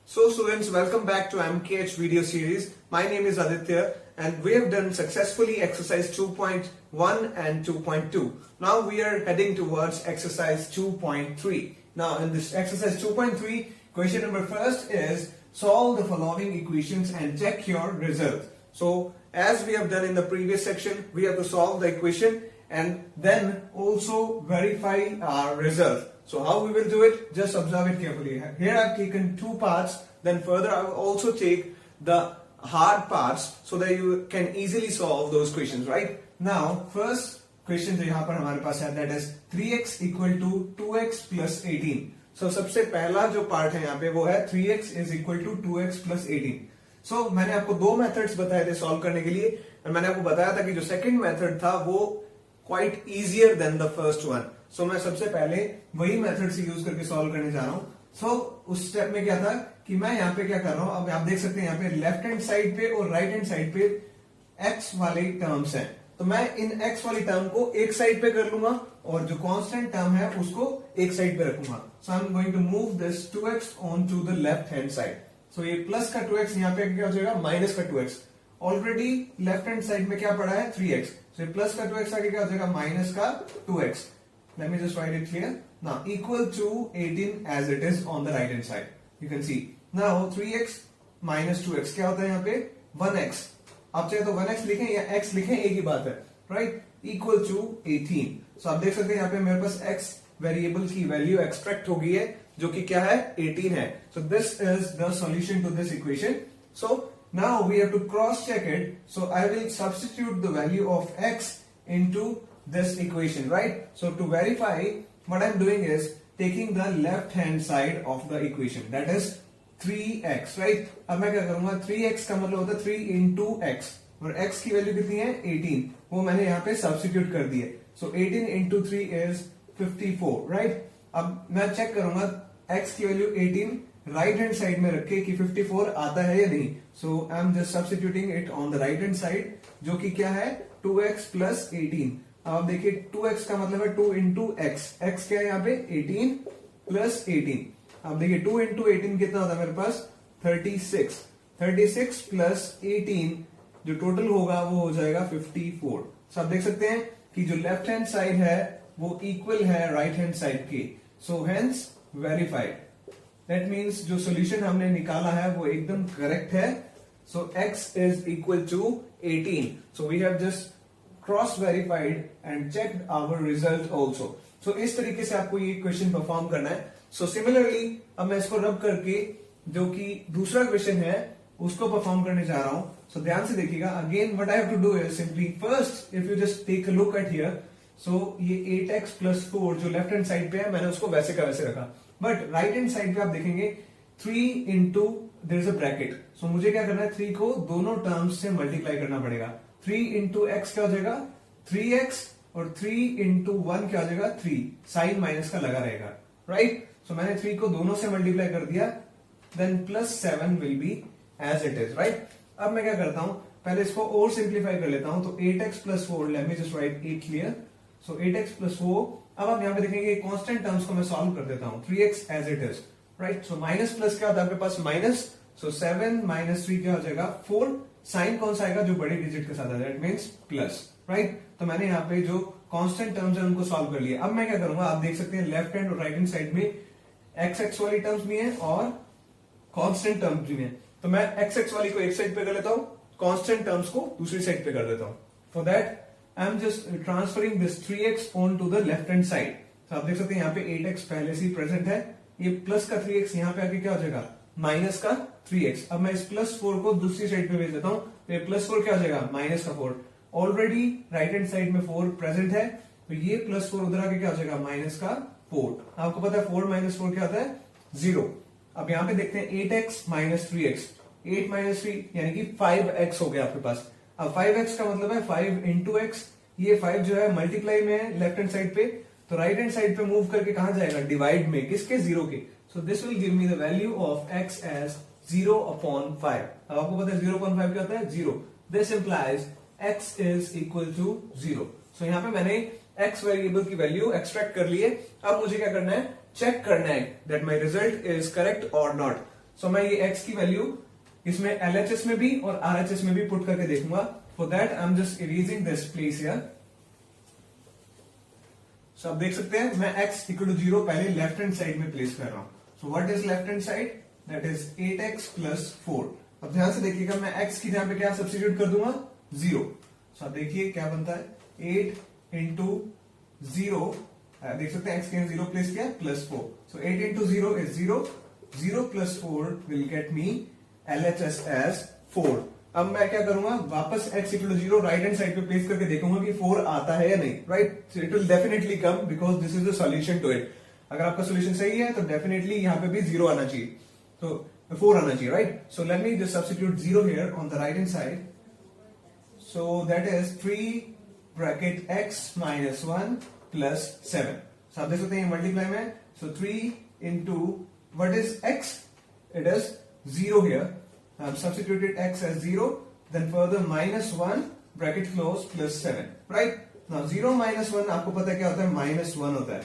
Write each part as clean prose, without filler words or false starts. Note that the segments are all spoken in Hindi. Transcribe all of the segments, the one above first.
So students, welcome back to MKH video series. My name is Aditya and we have done successfully exercise 2.1 and 2.2. Now we are heading towards exercise 2.3. Now in this exercise 2.3, question number first is solve the following equations and check your result. So as we have done in the previous section, we have to solve the equation and then also verify our result. So how we will do it? Just observe it carefully. Here I have taken two parts. Then further I will also take the hard parts so that you can easily solve those questions, right? Now first question जो यहाँ पर हमारे पास है, that is 3x equal to 2x plus 18. So सबसे पहला जो पार्ट है यहाँ पे वो है 3x is equal to 2x plus 18. So मैंने आपको दो मेथड्स बताए थे सॉल्व करने के लिए और मैंने आपको बताया था कि जो सेकंड मेथड था वो quite easier than the first one. So मैं सबसे पहले वही मेथड से यूज करके सॉल्व करने जा रहा हूं. सो उस स्टेप में क्या था कि मैं यहाँ पे क्या कर रहा हूं, अब आप देख सकते हैं यहाँ पे लेफ्ट हैंड साइड पे और राइट हैंड साइड पे x वाले टर्म्स हैं. तो मैं इन x वाली टर्म को एक साइड पे कर लूंगा और जो कांस्टेंट टर्म है उसको एक साइड पे रखूंगा. So I am going to move this 2x on to the left hand side. So ये प्लस का 2x यहाँ पे क्या हो जाएगा माइनस का 2x. Already left hand side में क्या पड़ा है 3x. So प्लस का 2x आगे क्या हो जाएगा माइनस का 2x. Let me just write it clear. Now equal to 18 as it is on the right hand side. You can see. Now 3x minus 2x क्या होता है यहाँ पे 1x. आप चाहे तो 1x लिखें या x लिखें एक ही बात है, right? Equal to 18. So आप देख सकते हैं यहाँ पे मेरे पास x वेरिएबल की वैल्यू एक्सट्रैक्ट हो गई है जो कि क्या है 18 है. So this is the solution to this equation. So now we have to cross check it. So I will substitute the value of x into this equation, right? So to verify, what I'm doing is taking the left hand side of the equation, that is 3x, right? अब मैं क्या करूंगा 3x का मतलब होता है 3 into x और x की वैल्यू कितनी है 18. वो मैंने यहाँ पे सब्स्टिट्यूट कर दी है. So 18 into 3 is 54, right? अब मैं चेक करूंगा x की वैल्यू 18 राइट हैंड साइड में रखे कि 54 आता है या नहीं. So I am just substituting it on the right hand side जो कि क्या है 2x plus 18. अब आप देखिए 2x का मतलब है 2 into x. x क्या है यहाँ पे 18 plus 18. अब देखिए 2 into 18 कितना होता है मेरे पास 36. 36 plus 18 जो टोटल होगा वो हो जाएगा 54. सो आप देख सकते हैं कि जो लेफ्ट हैंड साइड है वो इक्वल है राइट हैंड साइड के. So hence verified. That means जो सोल्यूशन हमने निकाला है वो एकदम करेक्ट है. So x is equal to 18. So we have just cross verified and checked our result also. So इस तरीके से आपको ये क्वेश्चन परफॉर्म करना है. सो सिमिलरली अब मैं इसको रब करके जो कि दूसरा क्वेश्चन है उसको परफॉर्म करने जा रहा हूं. सो ध्यान से देखिएगा. Again what I have to do is simply first if you just take a look at here. So ये 8x plus 4 जो लेफ्ट हैंड साइड पे है मैंने उसको वैसे का वैसे रखा. बट राइट हैंड साइड पे आप देखेंगे 3 into there is a bracket. So मुझे क्या करना है 3 को दोनों टर्म्स से मल्टीप्लाई करना पड़ेगा. 3 into x क्या हो जाएगा 3x और 3 into 1 क्या हो जाएगा 3. साइन माइनस का लगा रहेगा, राइट? सो मैंने 3 को दोनों से मल्टीप्लाई कर दिया. Then plus 7 will be as it is, right? अब मैं क्या करता हूं पहले इसको और सिंप्लीफाई कर लेता हूं. तो 8x plus 4 let me just write 8 clear. So 8x plus 4. अब आप यहां पे देखेंगे कांस्टेंट टर्म्स को मैं सॉल्व कर देता हूं. 3x as it is, right? So minus plus क्या होता है आपके पास माइनस. सो 7 minus 3 क्या हो जाएगा 4. साइन कौन सा आएगा जो बड़े डिजिट के साथ आएगा, दैट मींस प्लस, राइट? तो मैंने यहाँ पे जो कांस्टेंट टर्म्स है उनको सॉल्व कर लिया. अब मैं क्या करूंगा आप देख सकते हैं लेफ्ट हैंड और राइट हैंड साइड में x वाली टर्म्स भी हैं और कांस्टेंट टर्म्स भी हैं. तो मैं x वाली को एक साइड पे कर लेता हूं, कांस्टेंट टर्म्स को दूसरी साइड पे कर देता हूं. For that I am just transferring this 3x on to the left hand side. तो आप देख सकते हैं यहाँ पे 8x पहले से ही प्रेजेंट है. ये प्लस का 3x यहाँ पे आके क्या हो जाएगा माइनस का 3x. अब मैं इस प्लस 4 को दूसरी साइड पे भेज देता हूं. तो ये प्लस 4 क्या हो जाएगा माइनस का 4. ऑलरेडी राइट हैंड साइड में 4 प्रेजेंट है तो ये प्लस 4 उधर आके क्या हो जाएगा माइनस का 4. आपको पता है 4 minus 4 क्या होता है 0. अब यहां पे देखते हैं 8x minus 3x. 8 minus 3 यानी कि 5x हो गया आपके पास. अब 5x का मतलब है 5 into x. ये 5 जो है मल्टीप्लाई में है लेफ्ट हैंड साइड पे तो राइट हैंड साइड पे मूव करके कहां जाएगा डिवाइड में किसके 0 के. So this will give me the value of x as 0/5. अब आपको पता है 0/5 क्या होता है 0. This implies x is equal to 0. So यहाँ पे मैंने x वेरिएबल की वैल्यू एक्सट्रैक्ट कर ली है. अब मुझे क्या करना है चेक करना है that my result is correct or not. सो मैं ये x की वैल्यू इसमें LHS में भी और RHS में भी पुट करके देखूंगा. For that I am just erasing this place here. So आप देख सकते हैं मैं x इक्वल टू 0 पहले लेफ्ट हैंड साइड में प्लेस कर रहा हूं. सो what is left hand side? That is 8x plus 4. अब ध्यान से देखिएगा, मैं x की जगह पे क्या सब्स्टिट्यूट कर दूंगा? 0. सो आप देखिए क्या बनता है, 8 इंटू 0, देख सकते हैं x के 0 प्लेस किया plus 4. So 8 into 0 is 0. 0 plus 4 will get me LHS as 4. अब मैं क्या करूंगा, वापस x equal to 0 right hand side पे प्लेस करके देखूंगा कि 4 आता है या नहीं. Right, so it will definitely come because this is the solution to it. अगर आपका सोल्यूशन सही है तो डेफिनेटली यहां पे भी 0 आना चाहिए, तो 4 आना चाहिए. Right, so let me just substitute 0 here on the right hand side. So that is 3 bracket x minus 1 plus 7. सो आप देख सकते हैं मल्टीप्लाई में. सो 3 into what is x? It is 0 here. I've substituted x as 0, then further minus 1 bracket close plus 7. Right? Now 0 minus 1 आपको पता है क्या होता है? minus 1 होता है.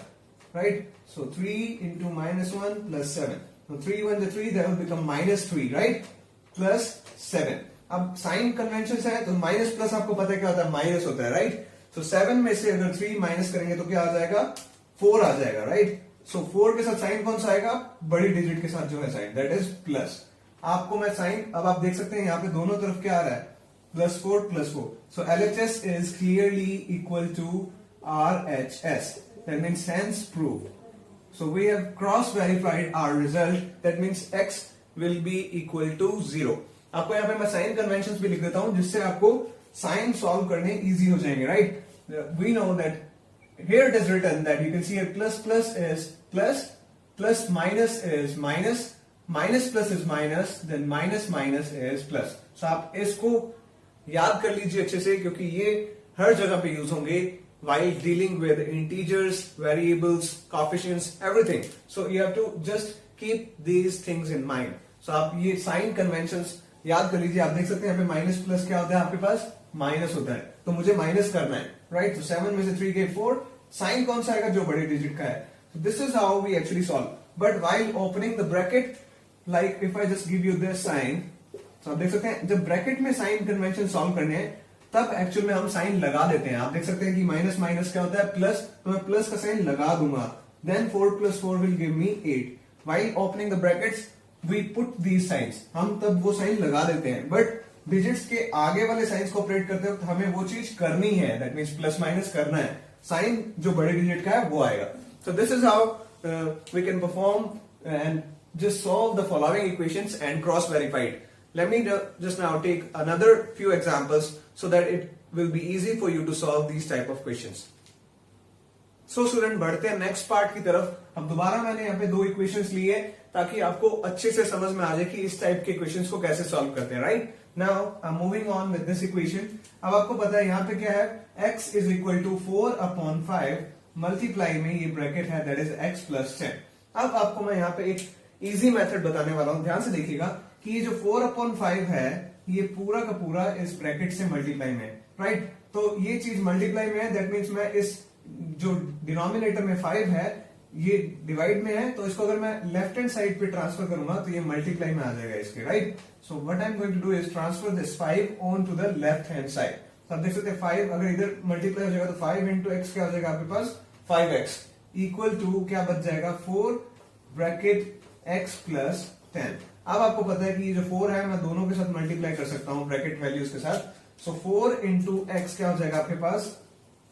Right? So 3 into minus 1 plus 7. So 3 1 the 3, that will become minus 3. Right? Plus 7. अब साइन कन्वेंशन है तो माइनस प्लस आपको पता है क्या होता है? माइनस होता है. राइट, सो 7 में से अगर 3 माइनस करेंगे तो क्या आ जाएगा? 4 आ जाएगा. राइट, सो 4 के साथ साइन कौन सा आएगा? बड़ी डिजिट के साथ जो है साइन, दैट इज प्लस. आपको मैं साइन, अब आप देख सकते हैं यहाँ पे दोनों तरफ क्या आ रहा है? Plus 4 plus 4. So LHS is clearly equal to RHS. That means hence proved. So we have cross verified our result. That means x will be equal to 0. आपको यहाँ पे मैं साइन कन्वेंशन भी लिख देता हूं जिससे आपको साइन सॉल्व करने इजी हो जाएंगे. Right, we know that here it is written that you can see here plus plus is plus, plus minus is minus, minus plus is minus, then minus minus is plus. So आप इसको याद कर लीजिए अच्छे से क्योंकि ये हर जगह पे यूज होंगे while dealing with integers, variables, coefficients, everything. So you have to just keep these things in mind. So आप ये साइन कन्वेंशंस याद कर लीजिए. आप देख सकते हैं यहाँ पे माइनस प्लस क्या होता है? आपके पास माइनस होता है, तो मुझे माइनस करना है. राइट, तो 7 में से 3 गए 4. साइन कौन सा आएगा? जो बड़े डिजिट का है. This is how we actually solve. But while opening the bracket, like if I just give you this sign, तो आप देख सकते हैं जब ब्रैकेट में साइन कन्वेंशन सॉल्व करने हैं तब एक्चुअल में हम साइन लगा देते हैं. आप देख सकते हैं कि माइनस माइनस क्या होता है? प्लस, तो मैं प्लस का साइन लगा दूंगा. Then 4 plus 4 will give me 8. While opening the brackets we put these signs, हम तब वो साइन लगा देते हैं. बट डिजिट्स के आगे वाले साइंस को ऑपरेट करते वक्त हमें वो चीज करनी है. दैट मीन्स प्लस माइनस करना है. साइन जो बड़े डिजिट का है वो आएगा. So this is how we can perform and just solve the following equations and cross verified. Let me just now take another few examples so that it will be easy for you to solve these type of questions. So student, बढ़ते हैं नेक्स्ट पार्ट की तरफ. अब दोबारा मैंने यहाँ पे 2 इक्वेशंस लिए ताकि आपको अच्छे से समझ में आ जाए कि इस टाइप के इक्वेशंस को कैसे सॉल्व करते हैं. Right, now I am moving on with this equation. अब आपको पता है यहाँ पे क्या है? x is equal to 4/5 multiply में ये ब्रैकेट है दैट इज x प्लस 10. अब आपको मैं यहाँ पे एक इजी मेथड बताने वाला हूं. ध्यान से देखिएगा कि ये जो 4/5 है ये पूरा का पूरा इस ब्रैकेट से मल्टीप्लाई में. राइट, तो ये चीज मल्टीप्लाई में है. दैट मीन्स मैं इस जो डिनोमिनेटर में 5 है ये डिवाइड में है, तो इसको अगर मैं लेफ्ट हैंड साइड पे ट्रांसफर करूंगा तो ये मल्टीप्लाई में आ जाएगा इसके. Right, so what I am going to do is transfer this 5 on to the left hand side. तो आप देख सकते हैं 5 अगर इधर मल्टीप्लाई हो जाएगा तो 5 इंटू एक्स क्या हो जाएगा आपके पास? 5x इक्वल टू क्या बच जाएगा? 4 ब्रैकेट x प्लस 10. अब आपको पता है कि ये जो 4 है मैं दोनों के साथ मल्टीप्लाई कर सकता हूं ब्रैकेट वैल्यूज के साथ. सो 4 इंटू एक्स क्या हो जाएगा आपके पास?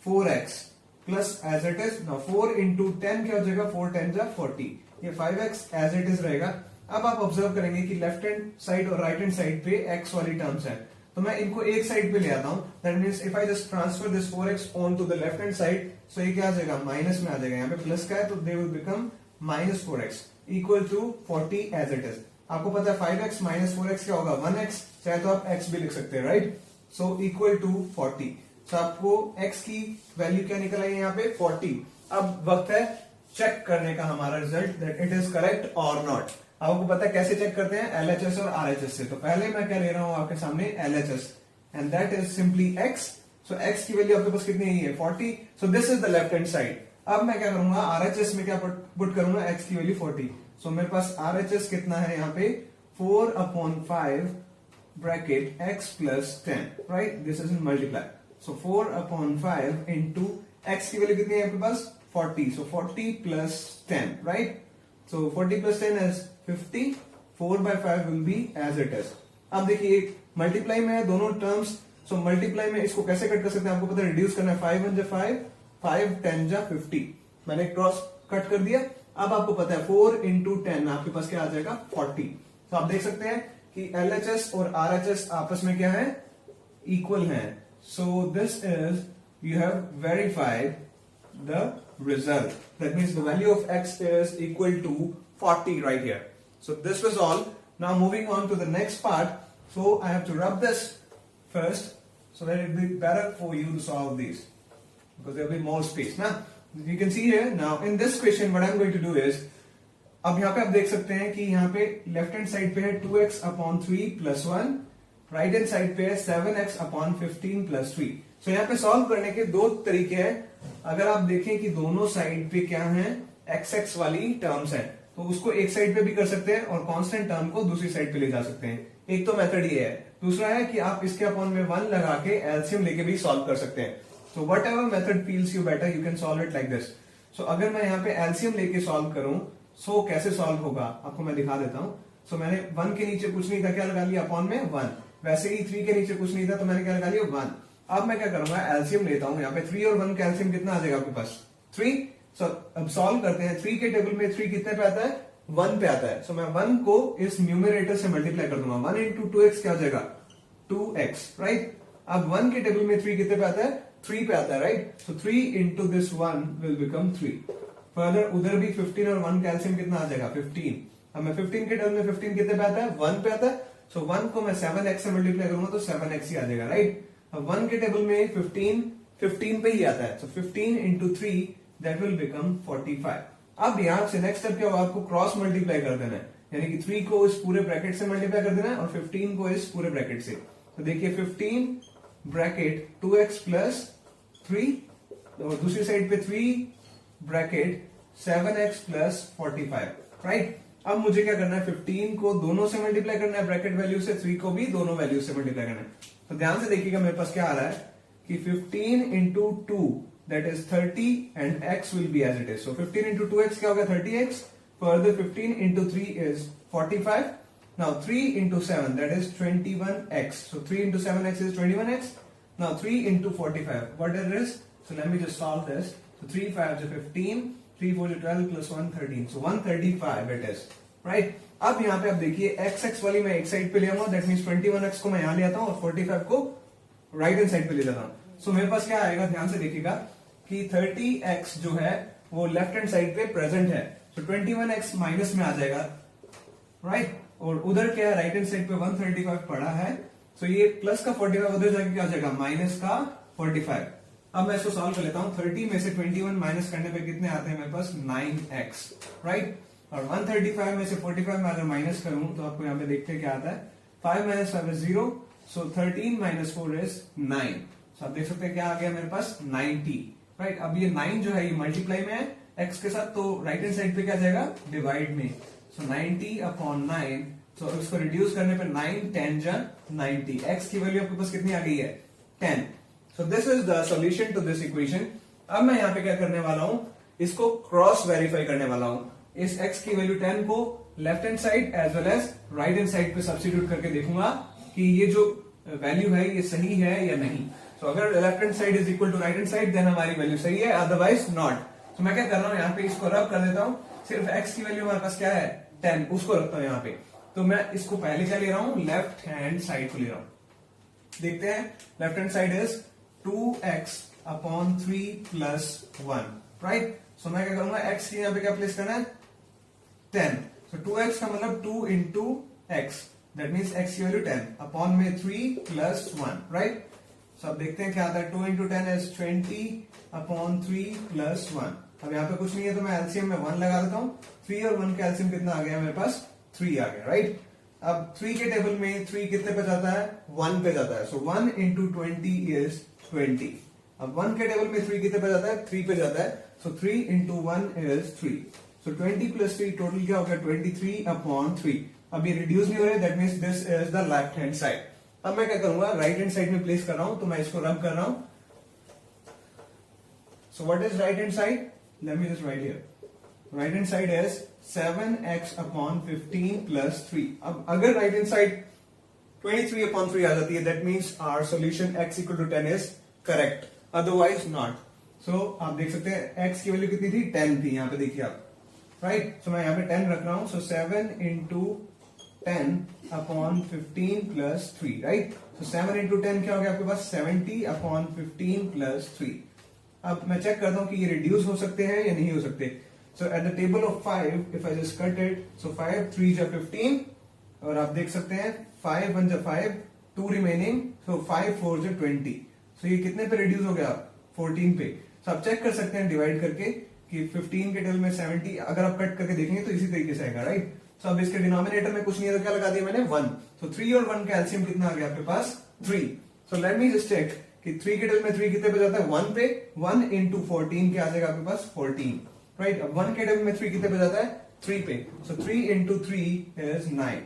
4x plus as it is. Now 4 into 10 क्या हो जाएगा? 4 10 जा 40. ये 5x एज इट इज रहेगा. अब आप ऑब्जर्व करेंगे कि लेफ्ट हैंड साइड और राइट हैंड साइड पे x वाली टर्म्स है, तो मैं इनको एक साइड पे ले आता हूं. That means if I just transfer this 4x on to the left hand side, so ये क्या आ जाएगा? माइनस में आ जाएगा. यहाँ पे प्लस का है तो they will become minus 4x equal to 40 as it is. आपको पता है 5x माइनस 4x क्या होगा? 1x. चाहे तो आप x भी लिख सकते हैं. Right, so equal to 40. तो आपको x की वैल्यू क्या निकल आई है यहाँ पे? 40. अब वक्त है चेक करने का हमारा result that it is correct और नॉट. आपको पता है कैसे चेक करते हैं? LHS और RHS से. तो पहले मैं क्या ले रहा हूं आपके सामने? LHS and that is simply x. So x की वैल्यू आपके पास कितनी है? 40. सो this is the left hand side. अब मैं क्या करूंगा? RHS में क्या पुट करूंगा? x की वैल्यू 40. सो मेरे पास RHS कितना है यहाँ पे? 4/5 bracket x plus 10, right? This is in multiply. So 4/5 into x की वैल्यू कितनी है आपके पास 40. So 40 plus 10, right? So 40 plus 10 is 50. 4/5 will be as it is. अब देखिए मल्टीप्लाई में है दोनों टर्म्स. सो मल्टीप्लाई में इसको कैसे कट कर सकते हैं आपको पता है, रिड्यूस करना है. 5 1 जा 5, 5 10 जा 50. मैंने क्रॉस कट कर दिया. अब आपको पता है 4 into 10 आपके पास क्या आ जाएगा 40. तो आप देख सकते हैं कि LHS और RHS आपस में क्या है, इक्वल है. सो this is, you have verified the result. That means the value of x is equal to 40 right here. So this was all. Now moving on to the next part. So I have to rub this first so that it will be better for you to solve these because there will be more space. Now you can see here, now in this question what I am going to do is, अब यहाँ पे आप देख सकते हैं कि यहाँ पे लेफ्ट हैंड साइड पे है 2x/3 plus 1, right hand side पे है 7x/15 plus 3. सो यहाँ पे सॉल्व करने के दो तरीके हैं. अगर आप देखें कि दोनों साइड पे क्या है, x वाली टर्म्स है, तो उसको एक साइड पे भी कर सकते हैं और कांस्टेंट टर्म को दूसरी साइड पे ले जा सकते हैं. एक तो मेथड ये है. दूसरा है कि आप इसके अपॉन में 1 लगा के एलसीएम लेके भी सॉल्व कर सकते हैं. So whatever method feels you better, you can solve it like this. So अगर मैं यहाँ पे एलसीएम लेके सॉल्व करूं, सो कैसे सॉल्व होगा आपको मैं दिखा देता हूं. सो मैंने 1 के नीचे कुछ नहीं था, क्या लगा लिया अपॉन में 1. वैसे ही 3 के नीचे कुछ नहीं था तो मैंने क्या लगा लिया 1. अब मैं क्या करूंगा, एलसीएम लेता हूं. यहाँ पे 3 और 1 का एलसीएम कितना आ जाएगा आपके पास 3. सो अब सॉल्व करते हैं. 3 के टेबल में 3 कितने पे आता है, 1 पे आता है. सो मैं 1 को इस न्यूमरेटर से मल्टीप्लाई कर दूंगा. 1 into 2x क्या हो जाएगा 2x, राइट. अब 1 के टेबल में 3 कितने पे आता है, 3 पे आता है, right. So 3 into this 1 will become 3. Further उधर भी 15 और 1 का एलसीएम कितना आ जाएगा 15. अब मैं 15 के टेबल में 15 कितने पे आता है 1 पे आता है. सो 1 को मैं 7x से मल्टीप्लाई करूंगा तो 7x ही आ जाएगा, राइट. अब 1 के टेबल में 15 पे ही आता है. सो 15 into 3 that will become 45. अब यहां से नेक्स्ट स्टेप क्या होगा, आपको क्रॉस मल्टीप्लाई कर देना है. यानी कि 3 को इस पूरे ब्रैकेट से मल्टीप्लाई कर देना है और 15 को इस पूरे ब्रैकेट से. तो देखिए 15 ब्रैकेट 2x plus 3 और दूसरी साइड पे 3 ब्रैकेट 7x plus 45, राइट. अब मुझे क्या करना है, 15 को दोनों से मल्टीप्लाई करना है ब्रैकेट वैल्यू से, 3 को भी दोनों वैल्यू से मल्टीप्लाई करना है. तो ध्यान से देखिएगा मेरे पास क्या आ रहा है कि 15 into 2 that is 30 and x will be as it is. So 15 into 2x क्या होगा 30x. Further 15 into 3 is 45. Now 3 into 7 that is 21x. So 3 into 7x is 21x. Now 3 into 45 what it is. So let me just solve this. So 3 5 is 15, 3 4 is 12 plus 1 13. So 135 it is, right. अब यहाँ पे आप देखिए x वाली मैं एक साइड पे ले आऊंगा, that means 21x को मैं यहाँ ले आता हूँ और 45 को राइट हैंड साइड पे ले जाता हूँ. सो मेरे पास क्या आएगा, ध्यान से देखिएगा कि 30x जो है वो लेफ्ट हैंड साइड पे प्रेजेंट है. तो 21x माइनस में आ जाएगा, राइट. और उधर क्या है, राइट हैंड साइड पे 135 पड़ा है. सो ये प्लस का 45 उधर जाके क्या हो जाएगा माइनस का 45. अब मैं इसको सॉल्व कर लेता हूं. 30 में से 21 माइनस करने पे कितने आते हैं मेरे पास 9x, राइट. और 135 में से 45 में अगर माइनस करूं तो आपको यहाँ पे देखते क्या आता है, 5 minus 5 is 0. So 13 minus 4 is 9. So आप देख सकते हैं क्या आ गया मेरे पास 90, राइट. अब ये 9 जो है ये मल्टीप्लाई में है x के साथ, तो राइट हैंड साइड पे क्या जाएगा डिवाइड में. सो 90/9. सो इसको रिड्यूस करने पे 9 10 जा 90. x की वैल्यू आपके पास कितनी आ गई है 10. So this is the solution to this equation. अब मैं यहाँ पे क्या करने वाला हूं, इसको क्रॉस वेरीफाई करने वाला हूं. इस x की वैल्यू 10 को left hand side as well as right hand side पे सब्स्टिट्यूट करके देखूंगा कि ये जो वैल्यू है ये सही है या नहीं. सो अगर left hand side is equal to right hand side then हमारी वैल्यू सही है, अदरवाइज नॉट. तो मैं क्या कर रहा हूं, यहाँ पे इसको रब कर देता हूं. सिर्फ x की वैल्यू हमारे पास क्या है 10, उसको रखता हूं यहाँ पे. तो मैं इसको पहले क्या ले रहा हूं, लेफ्ट हैंड साइड को ले रहा हूं. देखते हैं left hand side is 2x/3 plus 1, right. So मैं क्या करूंगा, x की यहाँ पे क्या प्लेस करना है 10. So 2x का मतलब 2 into x. That means x की वैल्यू 10 अपॉन में 3 plus 1, right? So अब देखते हैं क्या आता है. 2 into 10 is 20/3 plus 1. अब यहाँ पे कुछ नहीं है तो मैं एलसीएम में 1 लगा देता हूँ. 3 और 1 का एलसीएम कितना आ गया मेरे पास 3 आ गया, राइट. अब 3 के टेबल में 3 कितने पे जाता है 1 पे जाता है. So 1 into 20 is 20. अब 1 के टेबल में 3 कितने पे जाता है 3 पे जाता है. So 3 into 1 is 3. So 20 plus 3 total क्या हो गया 23/3। अब ये रिड्यूस नहीं हो रहे, that means this is the left hand side. अब मैं क्या करूंगा, राइट हैंड साइड में प्लेस कर रहा हूं, तो मैं इसको रब कर रहा हूं। सो what is right hand side, late me just right here, right hand side is 7x/15 plus 3। अब अगर राइट हैंड साइड 23/3 आ जाती है, that means our solution x equal to 10 is correct, otherwise not. So आप देख सकते हैं x की वैल्यू कितनी थी, 10 थी, यहां पे देखिए आप, राइट। सो मैं यहां पे 10 रख रहा हूं, सो 7 इंटू 10/15 प्लस 3, राइट। सो 7 इंटू 10 क्या हो गया आपके पास, 70/15 प्लस 3। अब मैं चेक करता हूं कि ये रिड्यूस हो सकते हैं या नहीं हो सकते। So at the table of 5 if I just cut it, so 5 3 जा 15, और आप देख सकते हैं 5 1 जा 5, 2 रिमेनिंग, सो 5 4 जा 20। सो ये कितने पे रिड्यूस हो गया, 14 पे। सो आप चेक कर सकते हैं डिवाइड करके कि 15 के टेबल में 70, अगर आप कट करके देखेंगे तो इसी तरीके से आएगा, राइट। सो अब इसके डिनोमिनेटर में कुछ नहीं है तो क्या लगा दिया मैंने, 1। सो 3 और 1 का एलसीएम कितना आ गया आपके पास, 3। So let me just check कि 3 के टेबल में 3 कितने पे जाता है, 1 पे। 1 इंटू 14 क्या आ जाएगा आपके पास, 14, राइट। अब 1 के टेबल में 3 कितने पे जाता है, 3 पे। सो 3 into 3 is 9।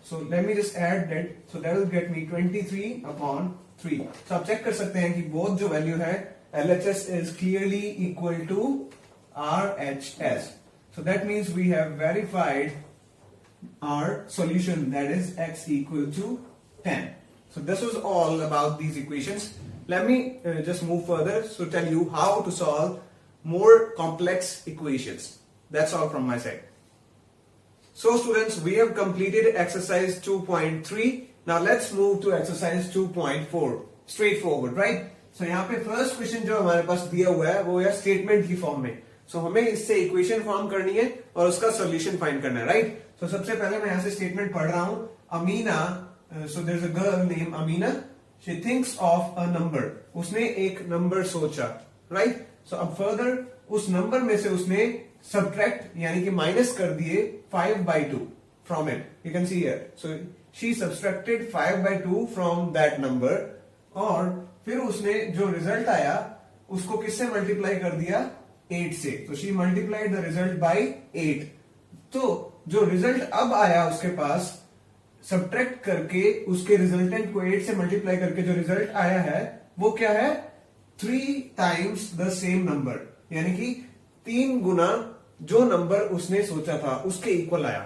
So let me just add that, so that will get me 23/3। So आप चेक कर सकते हैं कि बोथ जो वैल्यू है LHS is clearly equal to RHS। So that means we have verified our solution, that is x equal to 10। So this was all about these equations. Let me just move further, so tell you how to solve more complex equations. That's all from my side. So students, we have completed exercise 2.3. Now let's move to exercise 2.4. Straightforward, right? So यहाँ पे first question जो हमारे पास दिया हुआ है वो है statement की फॉर्म में। So हमें इससे इक्वेशन फॉर्म करनी है और उसका सोल्यूशन फाइंड करना है, राइट। So सबसे पहले मैं यहाँ से स्टेटमेंट पढ़ रहा हूँ। Amina, so there's a girl named Amina, she thinks of a number। उसने एक नंबर सोचा, राइट। So अब फर्दर उस नंबर में से उसने सब्ट्रैक्ट यानी कि माइनस कर दिए 5/2 from it, you can see here. So she subtracted 5/2 from that number, और फिर उसने जो रिजल्ट आया उसको किससे मल्टीप्लाई कर दिया, 8 से। तो she multiplied the result by 8। तो जो रिजल्ट अब आया उसके पास, सब्ट्रैक्ट करके उसके रिजल्टेंट को 8 से मल्टीप्लाई करके जो रिजल्ट आया है वो क्या है, 3 टाइम्स द सेम नंबर, यानी कि 3 गुना जो नंबर उसने सोचा था उसके इक्वल आया,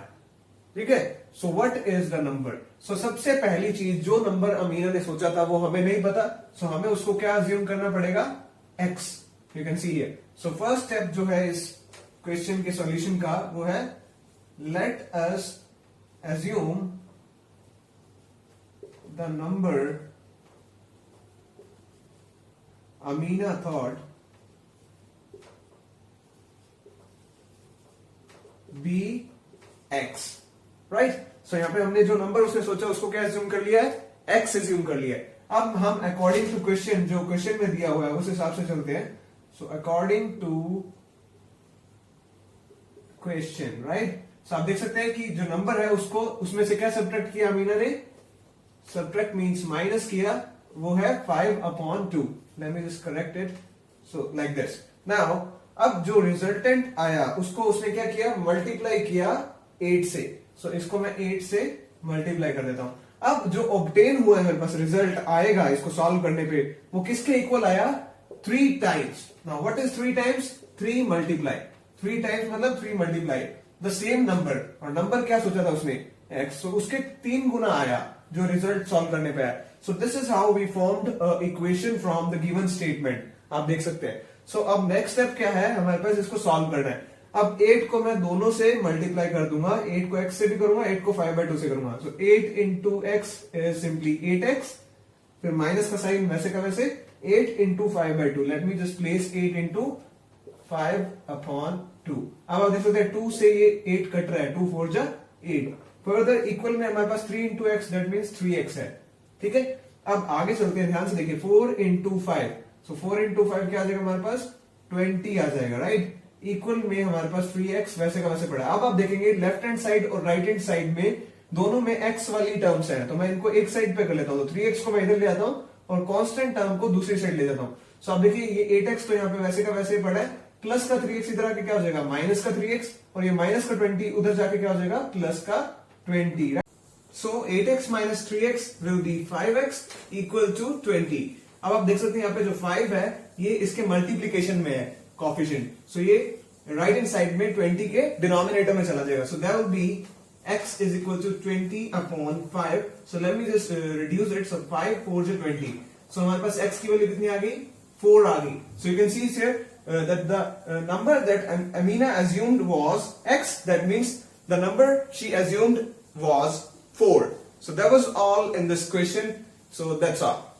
ठीक है। So what is the number. So सबसे पहली चीज, जो नंबर अमीना ने सोचा था वो हमें नहीं पता, सो हमें उसको क्या अज्यूम करना पड़ेगा, x। You can see here. So first step जो है इस क्वेश्चन के सॉल्यूशन का वो है, let us assume the number अमीना thought be x, right. So यहां पे हमने जो नंबर उसने सोचा उसको क्या एज्यूम कर लिया है, x एज्यूम कर लिया है। अब हम अकॉर्डिंग टू क्वेश्चन, जो क्वेश्चन में दिया हुआ है उस हिसाब से चलते हैं। So according to question, right. So आप देख सकते हैं कि जो नंबर है उसको, उसमें से क्या सब्ट्रैक्ट किया अमीना ने, सब्ट्रैक्ट मींस माइनस किया, वो है 5/2। Late me just correct it, so like this. Now अब जो रिजल्टेंट आया उसको उसने क्या किया, मल्टीप्लाई किया 8 से। सो इसको मैं 8 से मल्टीप्लाई कर देता हूं। अब जो ऑब्टेन हुआ है मेरे पास रिजल्ट आएगा इसको सॉल्व करने पे, वो किसके इक्वल आया, 3 times. Now what is 3 times, 3 multiply, 3 times मतलब 3 मल्टीप्लाई द सेम नंबर, और नंबर क्या सोचा था उसने, x। सो उसके 3 गुना आया जो रिजल्ट सॉल्व करने पे आया। So this is how we formed equation from the given statement, आप देख सकते हैं। सो अब नेक्स्ट स्टेप क्या है हमारे पास, इसको सॉल्व करना है। अब 8 को मैं दोनों से मल्टीप्लाई कर दूंगा, 8 को x से भी करूंगा, 8 को 5/2 से करूंगा। सो 8 into x is simply 8x, फिर माइनस का साइन वैसे का वैसे, 8 into 5/2। Late me just place 8 into 5/2। अब आप देख सकते हैं 2 से ये 8 कट रहा है, 2 4 जा 8। फर्दर इक्वल में हमारे पास 3 into x, that means 3x है, ठीक है। अब आगे चलते हैं, ध्यान से देखिए, 4 इंटू 5। सो 4 इंटू 5 क्या आ जाएगा हमारे पास, 20 आ जाएगा, राइट। इक्वल में हमारे पास 3x वैसे का वैसे पड़ा। अब आप देखेंगे लेफ्ट हैंड साइड और राइट हैंड साइड में दोनों में x वाली टर्म्स है, तो मैं इनको एक साइड पे कर लेता हूं। तो 3x को मैं इधर ले आता हूं और कांस्टेंट टर्म को दूसरी साइड ले जाता हूं। सो आप देखिए ये 8x तो यहाँ पे वैसे का वैसे पड़ा है, प्लस का 3x इधर आके क्या हो जाएगा माइनस का 3x, और ये माइनस का 20 उधर जाके क्या हो जाएगा प्लस का 20. So 8x minus 3x will be 5x equal to 20. अब आप देख सकते हैं यहाँ पे जो 5 है ये इसके मल्टीप्लीकेशन में है कोफिशिएंट, सो ये राइट हैंड साइड में 20 के डिनोमिनेटर में चला जाएगा. So that will be x is equal to 20 upon 5. So let me just reduce it. So 5 4 is 20. So हमारे पास x की वैल्यू कितनी आ गई 4 आ गई. So you can see here that the number that Amina assumed was x. That means the number she assumed was 4. So that was all in this question. So that's all.